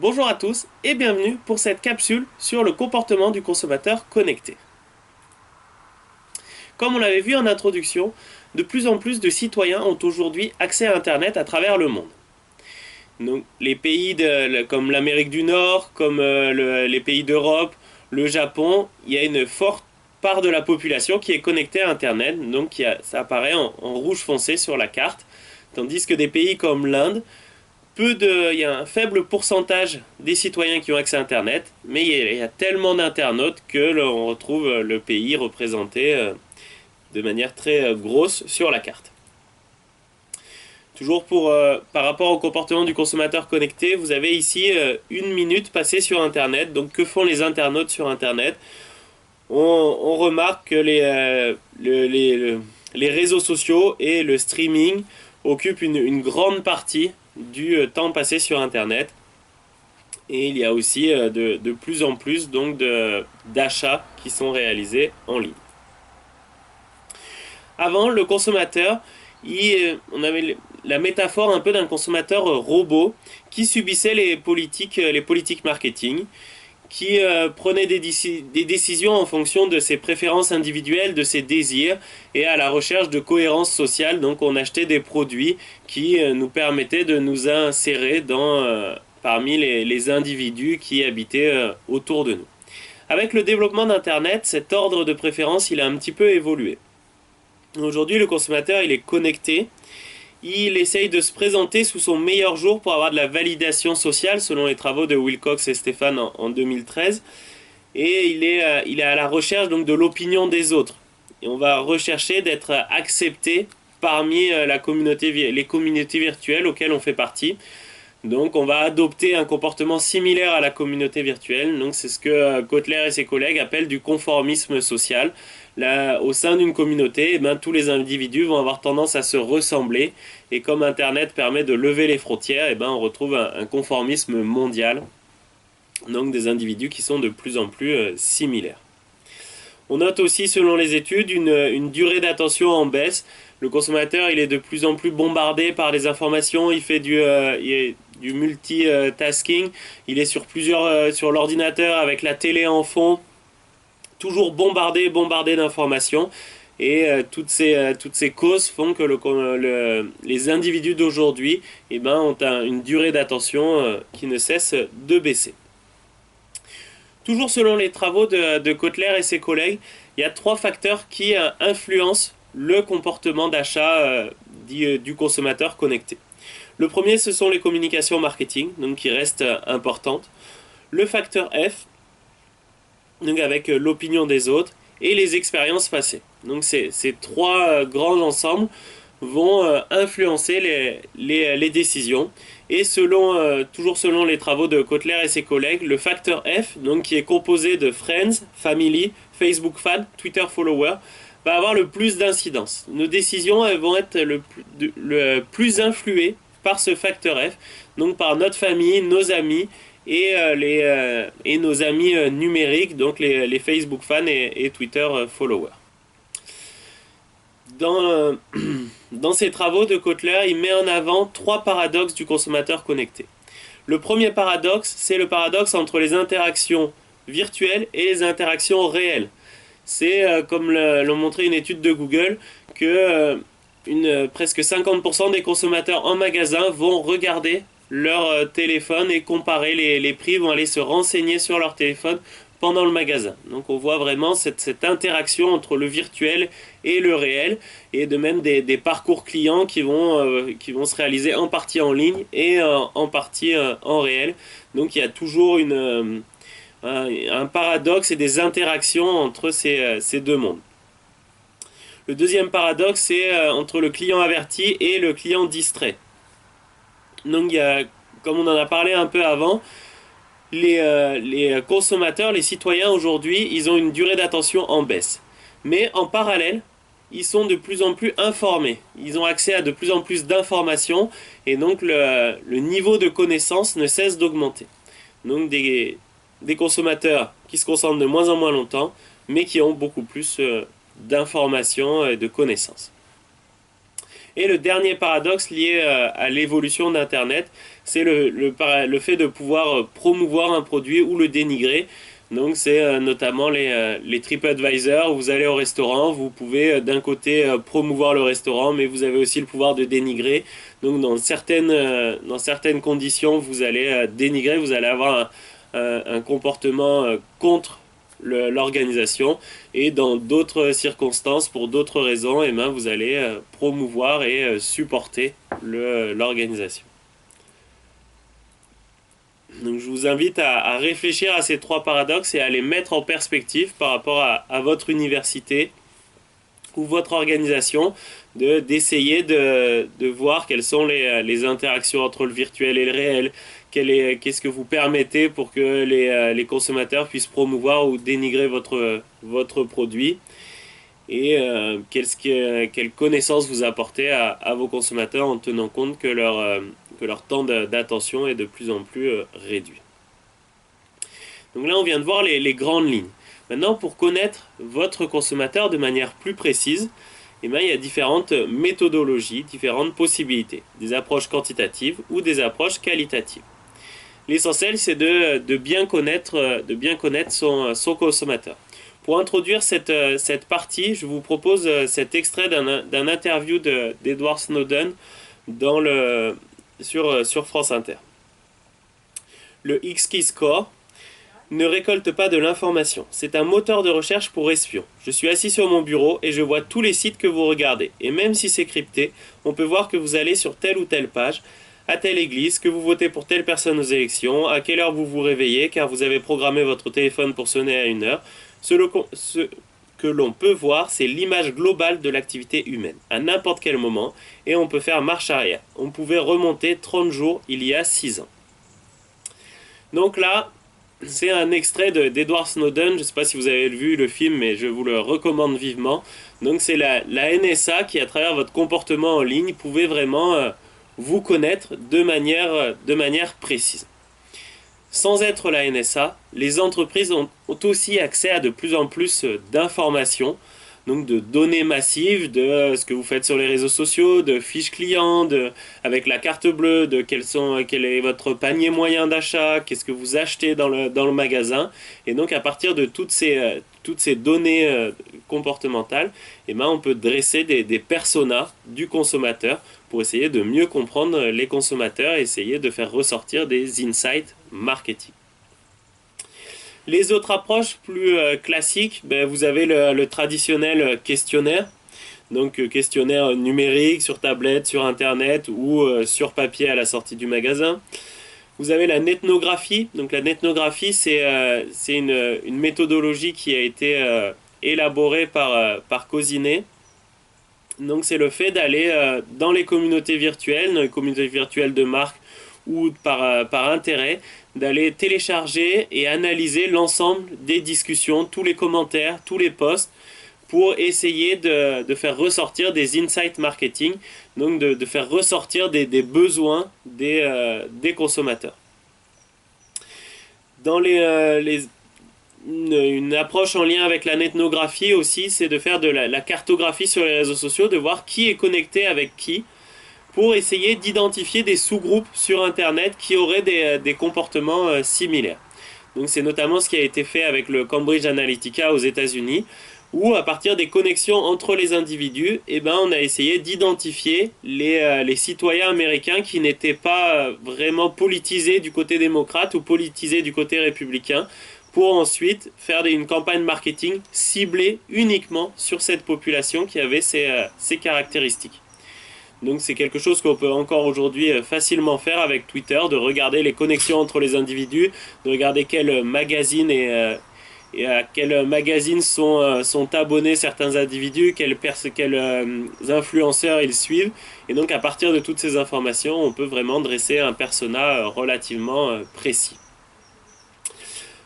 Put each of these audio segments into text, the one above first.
Bonjour à tous et bienvenue pour cette capsule sur le comportement du consommateur connecté. Comme on l'avait vu en introduction, de plus en plus de citoyens ont aujourd'hui accès à Internet à travers le monde. Donc, les pays comme l'Amérique du Nord, comme les pays d'Europe, le Japon, il y a une forte part de la population qui est connectée à Internet, donc ça apparaît en rouge foncé sur la carte, tandis que des pays comme l'Inde, il y a un faible pourcentage des citoyens qui ont accès à Internet, mais il y a tellement d'internautes que l'on retrouve le pays représenté de manière très grosse sur la carte. Toujours par rapport au comportement du consommateur connecté, vous avez ici une minute passée sur Internet. Donc que font les internautes sur Internet? On remarque que les réseaux sociaux et le streaming occupent une grande partie du temps passé sur Internet. Et il y a aussi de plus en plus d'achats qui sont réalisés en ligne. Avant, le consommateur, on avait la métaphore un peu d'un consommateur robot qui subissait les politiques marketing, qui prenait des décisions en fonction de ses préférences individuelles, de ses désirs et à la recherche de cohérence sociale. Donc on achetait des produits qui nous permettaient de nous insérer parmi les individus qui habitaient autour de nous. Avec le développement d'Internet, cet ordre de préférence il a un petit peu évolué. Aujourd'hui, le consommateur il est connecté. Il essaye de se présenter sous son meilleur jour pour avoir de la validation sociale, selon les travaux de Wilcox et Stéphane en 2013. Et il est à la recherche donc de l'opinion des autres. Et on va rechercher d'être accepté parmi les communautés virtuelles auxquelles on fait partie. Donc on va adopter un comportement similaire à la communauté virtuelle. Donc c'est ce que Kotler et ses collègues appellent du conformisme social. Là, au sein d'une communauté, tous les individus vont avoir tendance à se ressembler. Et comme Internet permet de lever les frontières, on retrouve un conformisme mondial. Donc des individus qui sont de plus en plus similaires. On note aussi, selon les études, une durée d'attention en baisse. Le consommateur, il est de plus en plus bombardé par les informations. Il fait du multitasking. Il est sur l'ordinateur avec la télé en fond, toujours bombardé d'informations. Et toutes ces causes font que les individus d'aujourd'hui ont une durée d'attention qui ne cesse de baisser. Toujours selon les travaux de Kotler et ses collègues, il y a 3 facteurs qui influencent le comportement d'achat du consommateur connecté. Le premier, ce sont les communications marketing, donc qui restent importantes. Le facteur F, donc avec l'opinion des autres, et les expériences passées. Donc ces 3 grands ensembles vont influencer les décisions. Et toujours selon les travaux de Kotler et ses collègues, le facteur F, donc qui est composé de Friends, Family, Facebook Fan, Twitter Follower, va avoir le plus d'incidence. Nos décisions elles vont être le plus influées par ce facteur F, donc par notre famille, nos amis et nos amis numériques, donc les Facebook Fans et Twitter Followers. Dans ses travaux de Kotler, il met en avant 3 paradoxes du consommateur connecté. Le premier paradoxe, c'est le paradoxe entre les interactions virtuelles et les interactions réelles. C'est, comme l'ont montré une étude de Google, que presque 50% des consommateurs en magasin vont regarder leur téléphone et comparer les prix, vont aller se renseigner sur leur téléphone pendant le magasin. Donc on voit vraiment cette interaction entre le virtuel et le réel, et de même des parcours clients qui vont se réaliser en partie en ligne et en partie en réel. Donc il y a toujours un paradoxe et des interactions entre ces deux mondes. Le deuxième paradoxe, c'est entre le client averti et le client distrait. Donc comme on en a parlé un peu avant, les consommateurs, les citoyens aujourd'hui, ils ont une durée d'attention en baisse. Mais en parallèle, ils sont de plus en plus informés. Ils ont accès à de plus en plus d'informations et donc le niveau de connaissance ne cesse d'augmenter. Donc des consommateurs qui se concentrent de moins en moins longtemps, mais qui ont beaucoup plus d'informations et de connaissances. Et le dernier paradoxe lié à l'évolution d'Internet, c'est le fait de pouvoir promouvoir un produit ou le dénigrer. Donc c'est notamment les TripAdvisor, où vous allez au restaurant, vous pouvez d'un côté promouvoir le restaurant, mais vous avez aussi le pouvoir de dénigrer. Donc dans certaines conditions, vous allez dénigrer, vous allez avoir un comportement contre l'organisation, et dans d'autres circonstances, pour d'autres raisons, eh ben, vous allez promouvoir et supporter l'organisation. Donc je vous invite à réfléchir à ces trois paradoxes et à les mettre en perspective par rapport à votre université ou votre organisation, d'essayer de voir quelles sont les interactions entre le virtuel et le réel, qu'est-ce que vous permettez pour que les consommateurs puissent promouvoir ou dénigrer votre produit, et quelles connaissances vous apportez à vos consommateurs en tenant compte que leur temps d'attention est de plus en plus réduit. Donc là, on vient de voir les grandes lignes. Maintenant, pour connaître votre consommateur de manière plus précise, eh bien, il y a différentes méthodologies, différentes possibilités, des approches quantitatives ou des approches qualitatives. L'essentiel, c'est de bien connaître son consommateur. Pour introduire cette partie, je vous propose cet extrait d'un interview d'Edward Snowden sur France Inter. Le XKey Score ne récolte pas de l'information. C'est un moteur de recherche pour espions. Je suis assis sur mon bureau et je vois tous les sites que vous regardez. Et même si c'est crypté, on peut voir que vous allez sur telle ou telle page, à telle église, que vous votez pour telle personne aux élections, à quelle heure vous vous réveillez, car vous avez programmé votre téléphone pour sonner à une heure. Ce que l'on peut voir, c'est l'image globale de l'activité humaine, à n'importe quel moment, et on peut faire marche arrière. On pouvait remonter 30 jours il y a 6 ans. Donc là, c'est un extrait d'Edward Snowden. Je ne sais pas si vous avez vu le film, mais je vous le recommande vivement. Donc c'est la NSA qui, à travers votre comportement en ligne, pouvait vraiment vous connaître de manière précise. Sans être la NSA, les entreprises ont aussi accès à de plus en plus d'informations, donc de données massives, de ce que vous faites sur les réseaux sociaux, de fiches clients, avec la carte bleue, de quel est votre panier moyen d'achat, qu'est-ce que vous achetez dans le magasin. Et donc à partir de toutes ces données comportementales, eh ben, on peut dresser des personas du consommateur pour essayer de mieux comprendre les consommateurs et essayer de faire ressortir des insights marketing. Les autres approches plus classiques, vous avez le traditionnel questionnaire, donc questionnaire numérique sur tablette, sur internet ou sur papier à la sortie du magasin. Vous avez la netnographie. Donc la netnographie, c'est une méthodologie qui a été élaborée par Cosinet. Donc c'est le fait d'aller dans les communautés virtuelles de marque ou par intérêt, d'aller télécharger et analyser l'ensemble des discussions, tous les commentaires, tous les posts, pour essayer de faire ressortir des insights marketing, donc de faire ressortir des besoins des consommateurs. Dans une approche en lien avec la netnographie aussi, c'est de faire de la cartographie sur les réseaux sociaux, de voir qui est connecté avec qui, pour essayer d'identifier des sous-groupes sur Internet qui auraient des comportements similaires. Donc c'est notamment ce qui a été fait avec le Cambridge Analytica aux États-Unis, où à partir des connexions entre les individus, on a essayé d'identifier les citoyens américains qui n'étaient pas vraiment politisés du côté démocrate ou politisés du côté républicain, pour ensuite faire une campagne marketing ciblée uniquement sur cette population qui avait ces caractéristiques. Donc c'est quelque chose qu'on peut encore aujourd'hui facilement faire avec Twitter, de regarder les connexions entre les individus, de regarder quels magazines et à quels magazines sont abonnés certains individus, quels influenceurs ils suivent. Et donc à partir de toutes ces informations, on peut vraiment dresser un persona relativement précis.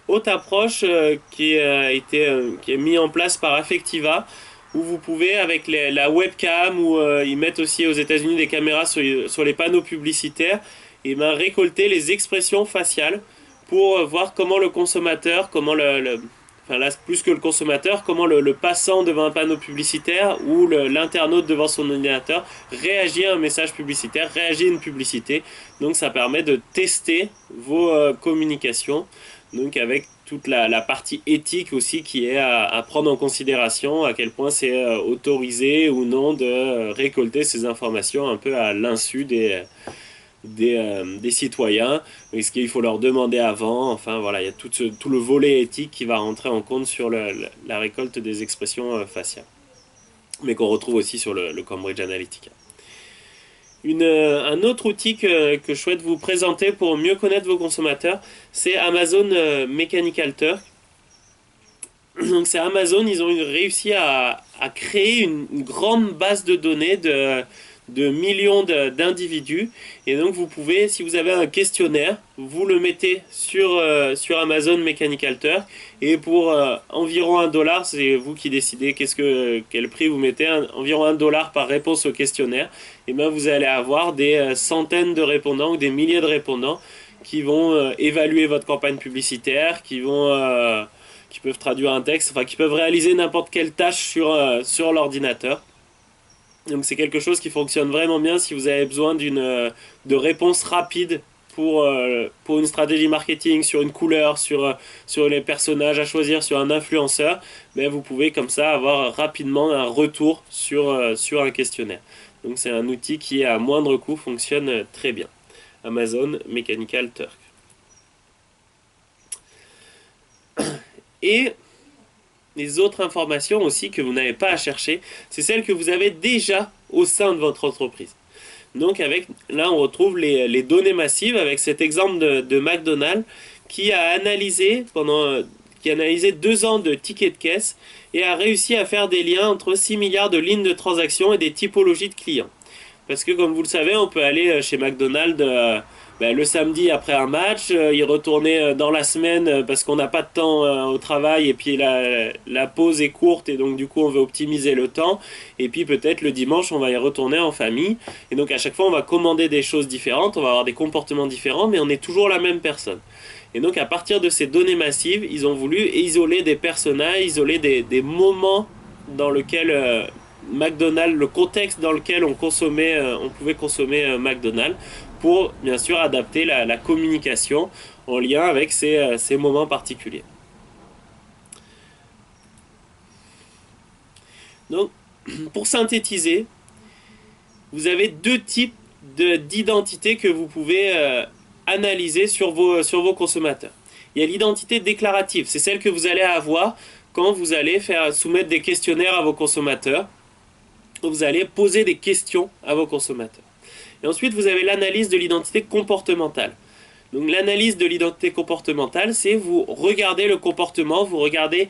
Autre approche qui est mise en place par Affectiva, où vous pouvez, avec la webcam, ou ils mettent aussi aux États-Unis des caméras sur les panneaux publicitaires, récolter les expressions faciales pour voir comment le consommateur, comment enfin là plus que le consommateur, comment le passant devant un panneau publicitaire ou l'internaute devant son ordinateur réagit à un message publicitaire, réagit à une publicité. Donc ça permet de tester vos communications, donc avec toute la partie éthique aussi qui est à prendre en considération, à quel point c'est autorisé ou non de récolter ces informations un peu à l'insu des citoyens. Est-ce qu'il faut leur demander avant? Enfin voilà, il y a tout le volet éthique qui va rentrer en compte sur la récolte des expressions faciales, mais qu'on retrouve aussi sur le Cambridge Analytica. Un autre outil que je souhaite vous présenter pour mieux connaître vos consommateurs, c'est Amazon Mechanical Turk. Donc c'est Amazon, ils ont réussi à créer une grande base de données de millions d'individus. Et donc vous pouvez, si vous avez un questionnaire, vous le mettez sur Amazon Mechanical Turk, et pour environ $1, c'est vous qui décidez quel prix vous mettez, environ $1 par réponse au questionnaire, et bien vous allez avoir des centaines de répondants ou des milliers de répondants qui vont évaluer votre campagne publicitaire, qui peuvent traduire un texte, enfin qui peuvent réaliser n'importe quelle tâche sur l'ordinateur. Donc c'est quelque chose qui fonctionne vraiment bien si vous avez besoin de réponse rapide pour une stratégie marketing, sur une couleur, sur les personnages à choisir, sur un influenceur. Mais vous pouvez comme ça avoir rapidement un retour sur un questionnaire. Donc c'est un outil qui à moindre coût fonctionne très bien. Amazon Mechanical Turk. Et les autres informations aussi que vous n'avez pas à chercher, c'est celles que vous avez déjà au sein de votre entreprise. Donc là on retrouve les données massives avec cet exemple de McDonald's qui a analysé 2 ans de tickets de caisse et a réussi à faire des liens entre 6 milliards de lignes de transactions et des typologies de clients. Parce que comme vous le savez, on peut aller chez McDonald's le samedi après un match, y retourner dans la semaine parce qu'on n'a pas de temps au travail, et puis la pause est courte et donc du coup on veut optimiser le temps, et puis peut-être le dimanche on va y retourner en famille, et donc à chaque fois on va commander des choses différentes, on va avoir des comportements différents, mais on est toujours la même personne. Et donc à partir de ces données massives, ils ont voulu isoler des personnages, isoler des moments dans lesquels McDonald's, le contexte dans lequel on pouvait consommer McDonald's, pour bien sûr adapter la communication en lien avec ces moments particuliers. Donc, pour synthétiser, vous avez 2 types d'identités que vous pouvez analyser sur vos consommateurs. Il y a l'identité déclarative, c'est celle que vous allez avoir quand vous allez soumettre des questionnaires à vos consommateurs. Vous allez poser des questions à vos consommateurs. Et ensuite, vous avez l'analyse de l'identité comportementale. Donc l'analyse de l'identité comportementale, c'est vous regardez le comportement, vous regardez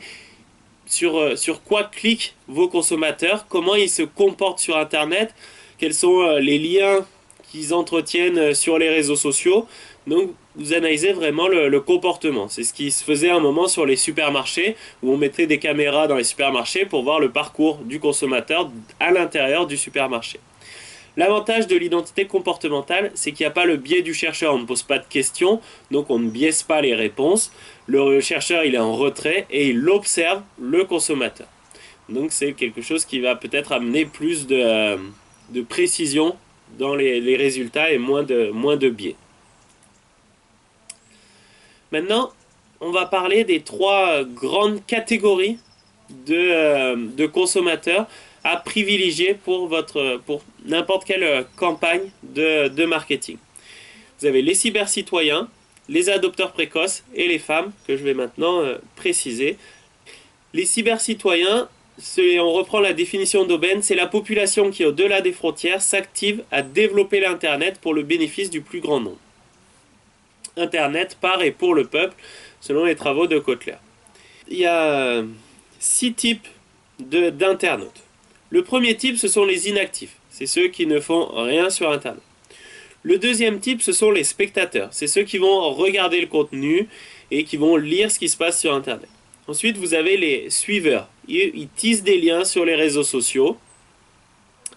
sur quoi cliquent vos consommateurs, comment ils se comportent sur Internet, quels sont les liens qu'ils entretiennent sur les réseaux sociaux. Donc vous analysez vraiment le comportement. C'est ce qui se faisait à un moment sur les supermarchés, où on mettait des caméras dans les supermarchés pour voir le parcours du consommateur à l'intérieur du supermarché. L'avantage de l'identité comportementale, c'est qu'il n'y a pas le biais du chercheur. On ne pose pas de questions, donc on ne biaise pas les réponses. Le chercheur, il est en retrait et il observe le consommateur. Donc c'est quelque chose qui va peut-être amener plus de précision dans les résultats et moins de biais. Maintenant, on va parler des 3 grandes catégories de consommateurs à privilégier pour n'importe quelle campagne de marketing. Vous avez les cybercitoyens, les adopteurs précoces et les femmes, que je vais maintenant préciser. Les cybercitoyens, on reprend la définition d'Aubin, c'est la population qui, au-delà des frontières, s'active à développer l'Internet pour le bénéfice du plus grand nombre. Internet par et pour le peuple, selon les travaux de Kotler. Il y a 6 types d'internautes. Le premier type, ce sont les inactifs. C'est ceux qui ne font rien sur Internet. Le deuxième type, ce sont les spectateurs. C'est ceux qui vont regarder le contenu et qui vont lire ce qui se passe sur Internet. Ensuite, vous avez les suiveurs. Ils tissent des liens sur les réseaux sociaux.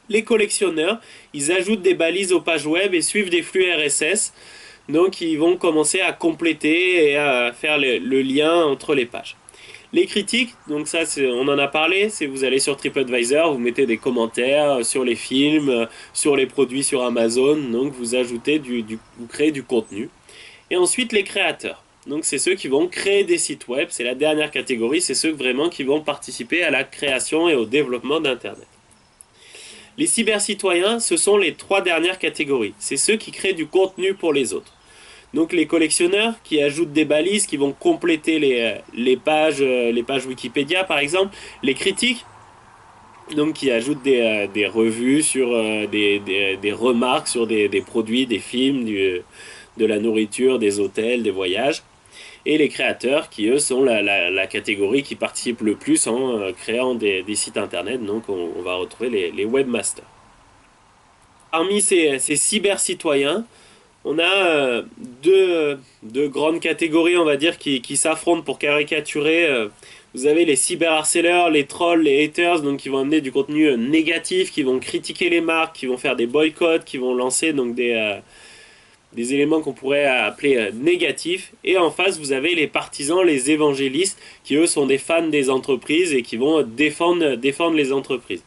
Les collectionneurs, ils ajoutent des balises aux pages web et suivent des flux RSS. Donc, ils vont commencer à compléter et à faire le lien entre les pages. Les critiques, donc ça on en a parlé, c'est vous allez sur TripAdvisor, vous mettez des commentaires sur les films, sur les produits sur Amazon, donc vous ajoutez vous créez du contenu. Et ensuite les créateurs. Donc c'est ceux qui vont créer des sites web, c'est la dernière catégorie, c'est ceux vraiment qui vont participer à la création et au développement d'Internet. Les cybercitoyens, ce sont les trois dernières catégories. C'est ceux qui créent du contenu pour les autres. Donc les collectionneurs qui ajoutent des balises, qui vont compléter les pages Wikipédia par exemple. Les critiques, donc qui ajoutent des revues sur des remarques sur des produits, des films, de la nourriture, des hôtels, des voyages. Et les créateurs qui eux sont la catégorie qui participe le plus en créant des sites internet. Donc on va retrouver les webmasters. Parmi ces cyber-citoyens, on a deux grandes catégories, on va dire, qui s'affrontent pour caricaturer. Vous avez les cyberharceleurs, les trolls, les haters, donc qui vont amener du contenu négatif, qui vont critiquer les marques, qui vont faire des boycotts, qui vont lancer donc des éléments qu'on pourrait appeler négatifs. Et en face, vous avez les partisans, les évangélistes, qui eux sont des fans des entreprises et qui vont défendre les entreprises.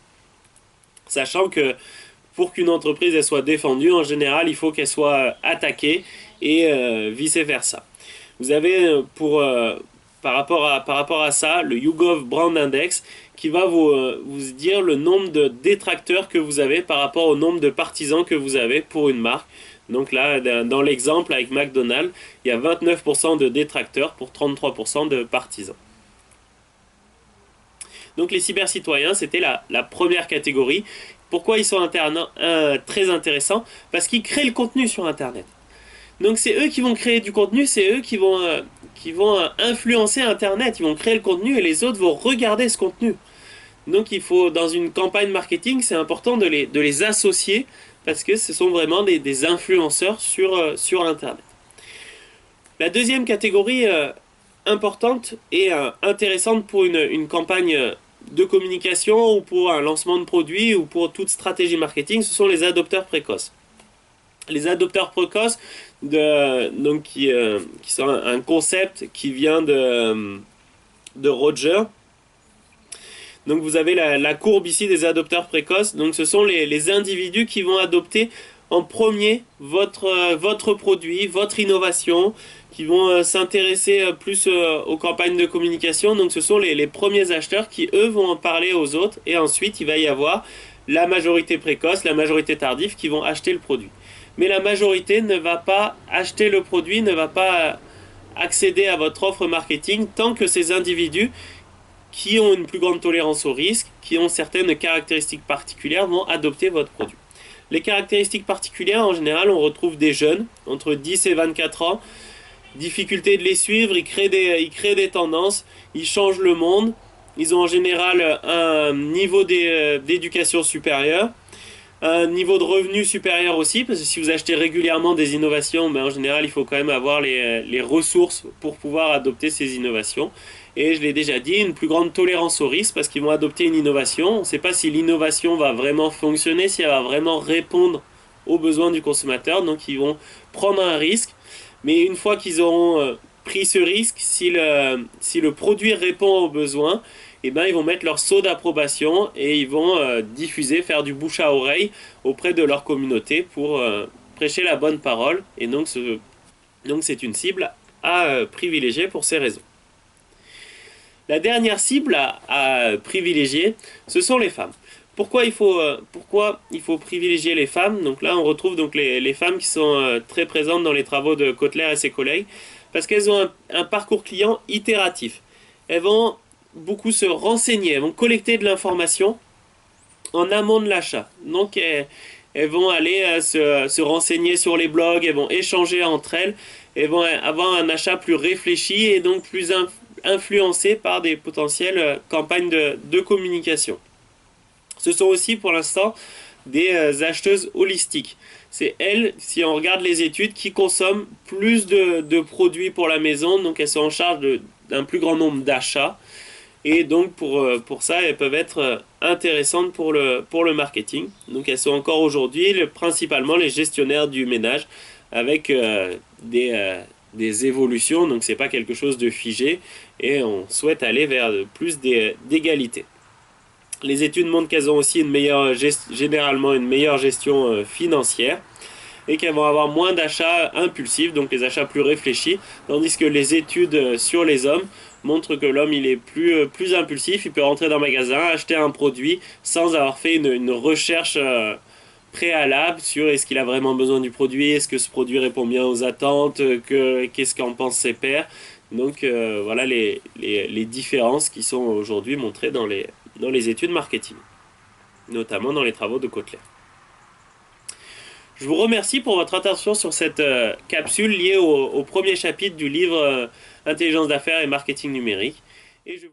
Sachant que pour qu'une entreprise elle soit défendue, en général, il faut qu'elle soit attaquée et vice-versa. Vous avez, par rapport à ça, le YouGov Brand Index qui va vous dire le nombre de détracteurs que vous avez par rapport au nombre de partisans que vous avez pour une marque. Donc là, dans l'exemple avec McDonald's, il y a 29% de détracteurs pour 33% de partisans. Donc les cybercitoyens, c'était la première catégorie. Pourquoi ils sont très intéressants? Parce qu'ils créent le contenu sur Internet. Donc c'est eux qui vont créer du contenu, c'est eux qui vont influencer Internet. Ils vont créer le contenu et les autres vont regarder ce contenu. Donc il faut, dans une campagne marketing, c'est important de les associer parce que ce sont vraiment des influenceurs sur Internet. La deuxième catégorie importante et intéressante pour une campagne de communication ou pour un lancement de produit ou pour toute stratégie marketing, ce sont les adopteurs précoces. Les adopteurs précoces, qui sont un concept qui vient de Roger. Donc vous avez la courbe ici des adopteurs précoces. Donc ce sont les individus qui vont adopter en premier votre produit, votre innovation, qui vont s'intéresser plus aux campagnes de communication. Donc ce sont les premiers acheteurs qui, eux, vont en parler aux autres. Et ensuite, il va y avoir la majorité précoce, la majorité tardive qui vont acheter le produit. Mais la majorité ne va pas acheter le produit, ne va pas accéder à votre offre marketing tant que ces individus qui ont une plus grande tolérance au risque, qui ont certaines caractéristiques particulières, vont adopter votre produit. Les caractéristiques particulières, en général, on retrouve des jeunes, entre 10 et 24 ans, difficulté de les suivre, ils créent des tendances, ils changent le monde, ils ont en général un niveau d'éducation supérieur, un niveau de revenu supérieur aussi, parce que si vous achetez régulièrement des innovations, en général il faut quand même avoir les ressources pour pouvoir adopter ces innovations. Et je l'ai déjà dit, une plus grande tolérance au risque, parce qu'ils vont adopter une innovation. On ne sait pas si l'innovation va vraiment fonctionner, si elle va vraiment répondre aux besoins du consommateur, donc ils vont prendre un risque. Mais une fois qu'ils auront pris ce risque, si le produit répond aux besoins, ils vont mettre leur sceau d'approbation et ils vont diffuser, faire du bouche à oreille auprès de leur communauté pour prêcher la bonne parole. Et donc c'est une cible à privilégier pour ces raisons. La dernière cible à privilégier, ce sont les femmes. Pourquoi il faut privilégier les femmes? Donc là, on retrouve donc les femmes qui sont très présentes dans les travaux de Kotler et ses collègues, parce qu'elles ont un parcours client itératif. Elles vont beaucoup se renseigner, elles vont collecter de l'information en amont de l'achat. Donc elles vont aller se renseigner sur les blogs, elles vont échanger entre elles, elles vont avoir un achat plus réfléchi et donc plus influencé par des potentielles campagnes de communication. Ce sont aussi pour l'instant des acheteuses holistiques. C'est elles, si on regarde les études, qui consomment plus de produits pour la maison, donc elles sont en charge d'un plus grand nombre d'achats. Et donc pour ça, elles peuvent être intéressantes pour le marketing. Donc elles sont encore aujourd'hui principalement les gestionnaires du ménage avec des évolutions, donc c'est pas quelque chose de figé, et on souhaite aller vers plus d'égalité. Les études montrent qu'elles ont aussi généralement une meilleure gestion financière et qu'elles vont avoir moins d'achats impulsifs, donc les achats plus réfléchis, tandis que les études sur les hommes montrent que l'homme il est plus impulsif, il peut rentrer dans un magasin, acheter un produit sans avoir fait une recherche préalable sur est-ce qu'il a vraiment besoin du produit, est-ce que ce produit répond bien aux attentes, qu'est-ce qu'en pensent ses pairs. Donc voilà les différences qui sont aujourd'hui montrées dans les études marketing, notamment dans les travaux de Kotler. Je vous remercie pour votre attention sur cette capsule liée au premier chapitre du livre Intelligence d'affaires et marketing numérique. Et je